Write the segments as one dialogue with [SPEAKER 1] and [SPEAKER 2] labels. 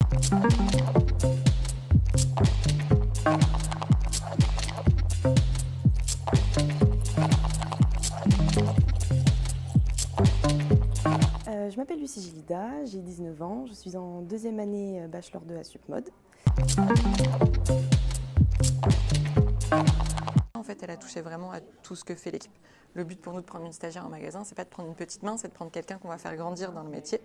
[SPEAKER 1] Je m'appelle Lucie Gilida, j'ai 19 ans, je suis en deuxième année bachelor de Sup Mode.
[SPEAKER 2] En fait, elle a touché vraiment à tout ce que fait l'équipe. Le but pour nous de prendre une stagiaire en magasin, c'est pas de prendre une petite main, c'est de prendre quelqu'un qu'on va faire grandir dans le métier.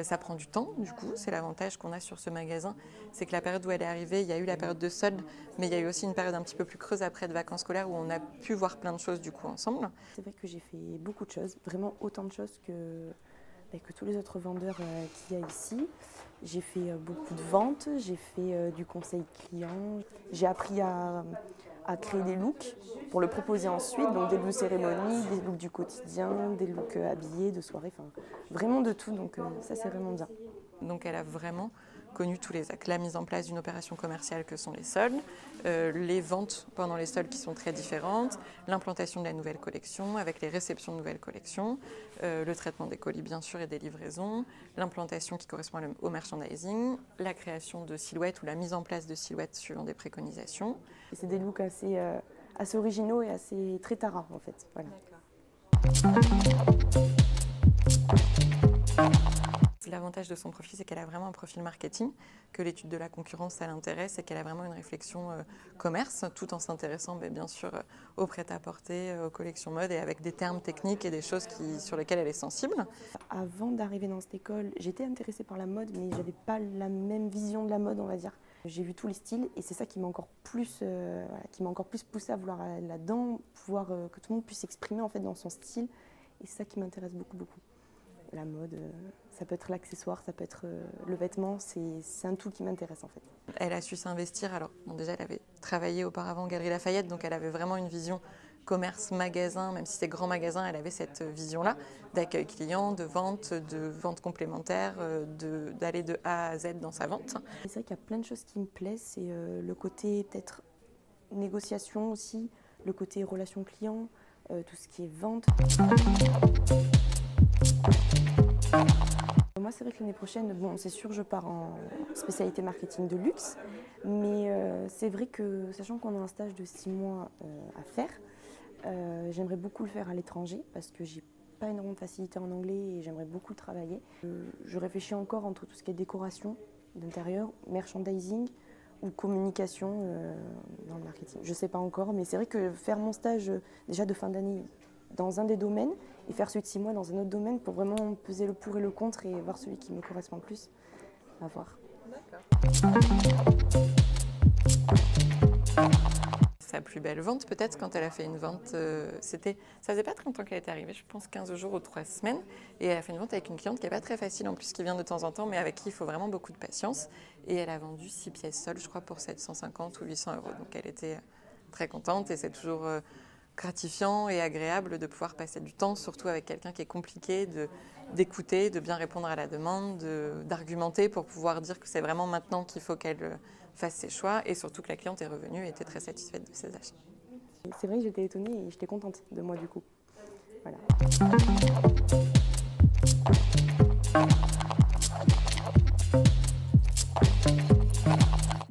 [SPEAKER 2] Ça prend du temps, du coup, c'est l'avantage qu'on a sur ce magasin, c'est que la période où elle est arrivée, il y a eu la période de solde, mais il y a eu aussi une période un petit peu plus creuse après de vacances scolaires où on a pu voir plein de choses du coup ensemble.
[SPEAKER 1] C'est vrai que j'ai fait beaucoup de choses, vraiment autant de choses que tous les autres vendeurs qu'il y a ici. J'ai fait beaucoup de ventes, j'ai fait du conseil client, j'ai appris à créer des looks pour le proposer ensuite, donc des looks cérémonie, des looks du quotidien, des looks habillés, de soirée, enfin vraiment de tout, donc ça c'est vraiment bien.
[SPEAKER 2] Donc elle a vraiment connu tous les actes, la mise en place d'une opération commerciale que sont les soldes, les ventes pendant les soldes qui sont très différentes, l'implantation de la nouvelle collection avec les réceptions de nouvelles collections, le traitement des colis bien sûr et des livraisons, l'implantation qui correspond au merchandising, la création de silhouettes ou la mise en place de silhouettes suivant des préconisations.
[SPEAKER 1] C'est des looks assez originaux et assez très tara en fait. Voilà.
[SPEAKER 2] L'avantage de son profil, c'est qu'elle a vraiment un profil marketing, que l'étude de la concurrence, ça l'intéresse et qu'elle a vraiment une réflexion commerce, tout en s'intéressant bien sûr au prêt-à-porter, aux collections mode et avec des termes techniques et des choses sur lesquelles elle est sensible.
[SPEAKER 1] Avant d'arriver dans cette école, j'étais intéressée par la mode, mais je n'avais pas la même vision de la mode, on va dire. J'ai vu tous les styles et c'est ça qui m'a encore plus poussée à vouloir aller là-dedans, pouvoir que tout le monde puisse s'exprimer en fait dans son style. Et c'est ça qui m'intéresse beaucoup, beaucoup. La mode, ça peut être l'accessoire, ça peut être le vêtement, c'est un tout qui m'intéresse en fait.
[SPEAKER 2] Elle a su s'investir, alors déjà elle avait travaillé auparavant en Galeries Lafayette, donc elle avait vraiment une vision commerce, magasin, même si c'est grand magasin, elle avait cette vision-là d'accueil client, de vente complémentaire, d'aller de A à Z dans sa vente.
[SPEAKER 1] C'est vrai qu'il y a plein de choses qui me plaisent, c'est le côté peut-être négociation aussi, le côté relation client, tout ce qui est vente. Moi, c'est vrai que l'année prochaine, bon, c'est sûr, je pars en spécialité marketing de luxe, mais c'est vrai que, sachant qu'on a un stage de 6 mois à faire, j'aimerais beaucoup le faire à l'étranger parce que j'ai pas énormément de facilité en anglais et j'aimerais beaucoup le travailler. Je réfléchis encore entre tout ce qui est décoration d'intérieur, merchandising ou communication dans le marketing. Je sais pas encore, mais c'est vrai que faire mon stage déjà de fin d'année dans un des domaines et faire celui de 6 mois dans un autre domaine pour vraiment peser le pour et le contre et voir celui qui me correspond le plus. À voir.
[SPEAKER 2] Sa plus belle vente peut-être quand elle a fait une vente, ça faisait pas très longtemps qu'elle était arrivée, je pense 15 jours ou 3 semaines, et elle a fait une vente avec une cliente qui n'est pas très facile en plus, qui vient de temps en temps, mais avec qui il faut vraiment beaucoup de patience, et elle a vendu 6 pièces seules, je crois pour 750 ou 800 euros, donc elle était très contente et c'est toujours gratifiant et agréable de pouvoir passer du temps, surtout avec quelqu'un qui est compliqué, d'écouter, de bien répondre à la demande, d'argumenter pour pouvoir dire que c'est vraiment maintenant qu'il faut qu'elle fasse ses choix et surtout que la cliente est revenue et était très satisfaite de ses achats.
[SPEAKER 1] C'est vrai que j'étais étonnée et j'étais contente de moi du coup. Voilà.